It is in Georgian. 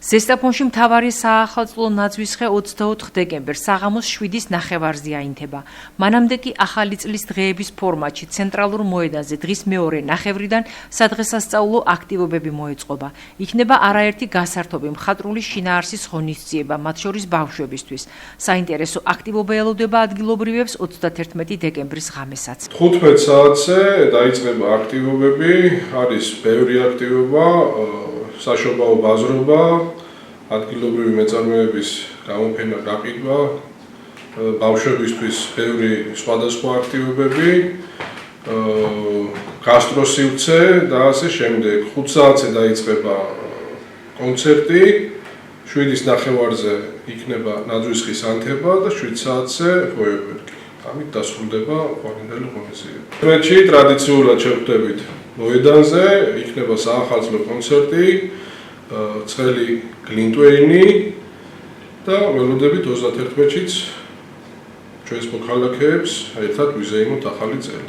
ზესტაფონში მთავარი საახალწლო ნაძვისხე 24 დეკემბერს საღამოს 7-ის ნახევარზე აინთება. მანამდე კი ახალი წლის დღეების ფორმატში ცენტრალურ მოედანზე დღის მეორე ნახევრიდან სადღესასწაულო აქტივობები მოეწყობა. იქნება არაერთი გასართობი მხატვრული შინაარსის ღონისძიება, მათ შორის ბავშვებისთვის. საინტერესო აქტივობა ელოდება ადგილობრივებს 31 დეკემბრის ღამესაც. 15 საათზე დაიწყება აქტივობები, არის ბევრი აქტივობა, საშობაო ბაზრობა, ადგილობრივი მეწარმეების გამოფენა, გაყიდვა, ბავშვებისთვის ბევრი სხვადასხვა აქტივობები, გასტროსივრცე და ასე შემდეგ. 5 საათზე დაიწყება კონცერტი, 7-ის ნახევარზე იქნება ნაძვისხის ანთება და 7 საათზე ფოიერვერკი. ამით დასრულდება ყვავილდელი ღონისძიება. თბილისში ტრადიციულად შევხვდებით მოედანზე, იქნება საახალწლო კონცერტი, ცხელი გლინტვეინი და ველოდებით 31-შიც ჩვენს მოქალაქეებს ერთად ვიზეიმოთ ახალი წელი.